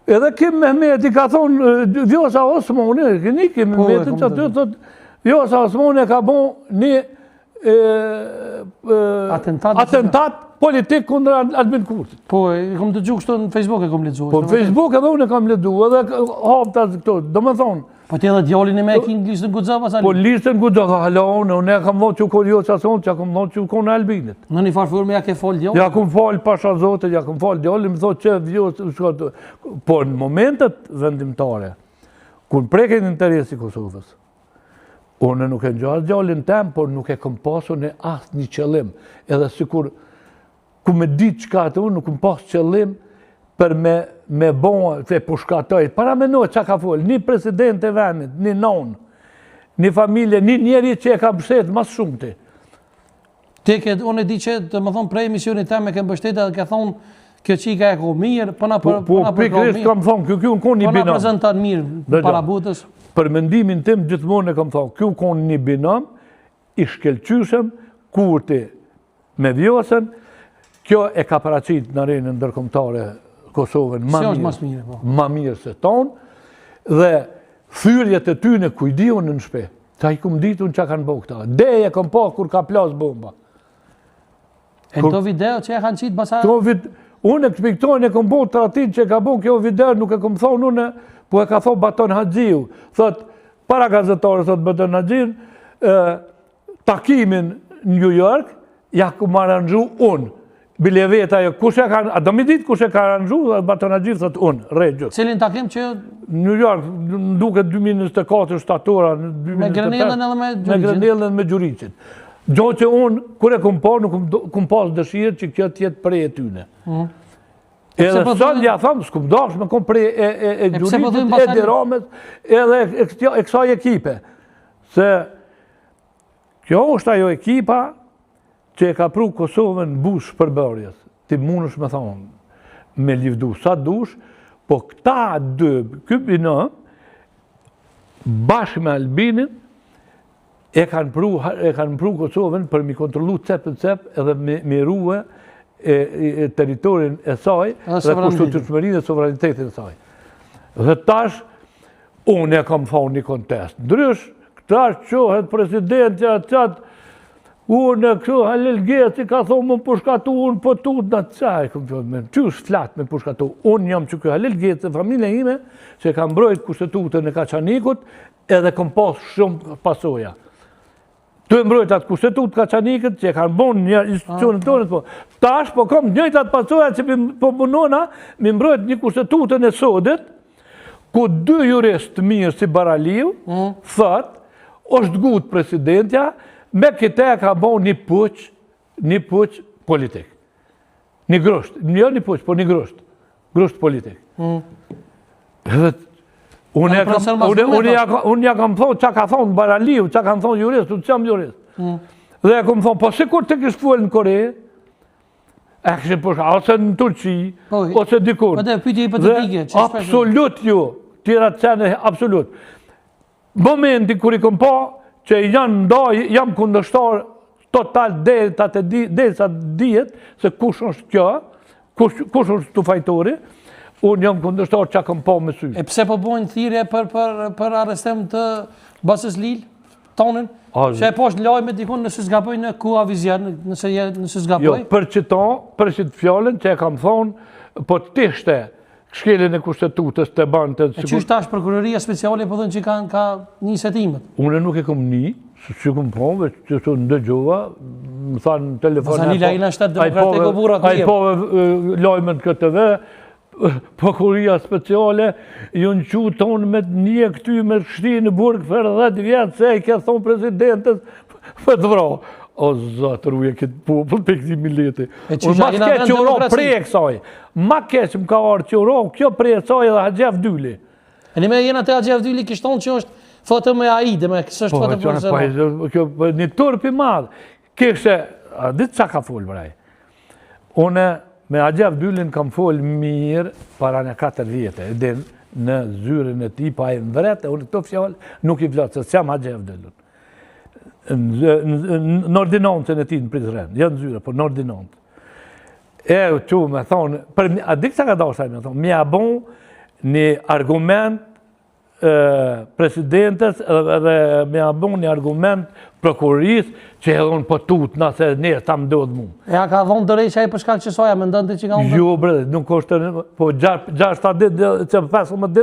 Edhe Kim Mehmeti ka thonë, Vjosa Osmani, këni Kim Mehmetin që aty thot, Vjosa Osmani ka bon një atentat politik kundra Albin Kurtit. Po, e kom të gjuhë kështu në Facebook e kom ledzu. Po, Facebook edhe unë e kam ledzu, edhe hapta këto, do me thonë. Po, ti edhe djallin e me e kinë listën Gudzë, pasali? Po, listën Gudzë, hala unë e kam thonë që u kodjo që asonë, që kam thonë që u konë Albinit. Në një farë me ja ke falë djallin? Ja kom falë pasha zote, ja kom falë djallin, më thotë që vjosë, po, në momentet vendimtare, kur preken interesi Kosovës, unë nuk e ngjarë djallin tem, por nuk e kom pasu në asë një qëllim, edhe sikur ku me ditë qka të unë, nuk më pasë qëllim për me bon, se po shkatoj. Para me nojë që ka folë, një president e venit, një nonë, një familje, një njeri që e ka bështetë mas shumë ti. Unë e di që, të më thonë, prej emisionit tem e ke bështetë edhe ke thonë, kjo qika e ko mirë, përna për Po, pikrisht kam thonë, kjo unë konë një binam. Përna prezentan mirë, para butës. Për mendimin tim, gjithmonë e kam thonë, kjo konë një binam, i shkelqyshëm, kurti me Vjosën, kjo e ka paraqit në arenën ndërkombëtare Kosovën ma mirë se tonë, dhe thyrjet e ty në kujdion në shpe. Qa i kum ditun që kanë bëhë këta. Deje kom pa kur ka plas bomba. E në to video që e kanë qitë basa? Unë e këpiktojnë e kom bëhë të atin që e ka bëhë kjo video, nuk e kom thonë unë, po e ka thonë Baton Haxhiu. Thot, para gazetarë, thot Baton Haxhiu, takimin në New York, ja ku më aranxhu unë. Bile veta jo, kush e ka, a do mi ditë kush e ka aranxhu, dhe Baton Haxhiu thot unë, regjë. Cilin takim që... New York, duke 2024 shtatora, me Grenellën edhe me Gjuricin. Me Grenellën me Gjuricin. Gjo që unë, kur e kum pa, nuk kum pas dëshirë që kjo tjetë prej e tyne. Edhe sëllë ja thamë, s'kum dash me kom prej e Gjuricin, e Dirames, edhe e kësaj ekipe. Se kjo është ajo ekipa që e ka pru Kosovën bush përbërjes. Ti munësh me thonë, me livdu sa dush, po këta dë, këpina, bashkë me Albinin, e kanë pru Kosovën për mi kontrolu cep edhe me ruhe teritorin e saj dhe konstitucionin e sovranitetin e saj. Dhe tash, unë e kam thonë një kontest. Ndrysh, këta qohet presidentja qatë, unë e kështu Halil Geci ka thonë më përshkatu, unë për tut në të qaj, qysh flat me përshkatu. Unë jam që kjo Halil Geci, familje ime, që ka mbrojt kushtetutën e Kaçanikut, edhe kom pas shumë pasoja. Tu e mbrojt atë kushtetutë Kaçanikut, që ka bon një institucionet tonet, po. Tash, po kom njëjt atë pasoja që po punona, mi mbrojt një kushtetutën e Sodit, ku 2 jurist mirë si Baraliu, thët, është gut presidentja, me këte ka bon një puq politik. Një grusht. Jo një puq, po një grusht. Grusht politik. Unë ja kam thonë që ka thonë Baraliu, që kam thonë jurist, unë që jam jurist. Dhe ja kam thonë, po si kur të kishë fuel në Kore, e kështë përshka, ose në Turqi, ose dikur. Dhe absolut ju, tjera të cene, absolut. Momenti kër i kom pa, që janë ndaj, jam kundështar total dhe sa dijet se kush është kjo, kush është të fajtori, unë jam kundështar që kam pa me sy. E pse po bojnë thirje për arrestem të Basës Lil, tonën? Që e poshtë lajme dikun nëse s'gaboj në Kua Vizion, nëse s'gaboj? Jo, për që të fjallën që e kam thonë, po të tishte shkelin e kushtetutës të banë të... E që është tash prokuroria speciale po dhënë që ka një setimet? Unë nuk e kom një, që kom pove, që të ndëgjova, më thanë në telefon... Masa një lajna shtetë demokratiko burat një. A i pove lajmen këtë dhe, prokuroria speciale, ju në që tonë me një këty me shti në burg për 10 vjetë, se i ke thonë presidentës për të vra. O, zatë, ruje këtë popull për këti mileti. Unë ma s'ke që uro prej e kësaj. Ma ke që më ka arë që uro, kjo prej e kësaj edhe Haxhef Dyli. E një me jena të Haxhef Dyli kishton që është foto me AID, me kësë është foto personal. Kjo një turpi madhë. Kështë, ditë qa ka full braj. Une me Haxhef Dylin kam full mirë para në 4 vjetë. Edhe në zyrin e ti, pa e në vrete, unë këto fjallë nuk i vlatë, se s'jam Haxhef Dylin. Në ordinancën e ti në Prizren, janë zyre, por në ordinancë. E që me thonë, a dikë sa ka dashtaj me thonë, mi a bon një argument presidentes edhe me abon një argument prokurorisë që hedhon për tut nëse ne ta më ndodhë mu. Ja ka dhonë dërejqa i përshkak që soja, me ndëndi që ka unë? Jo, bre, nuk është, po 6-7 ditë, që 15 ditë,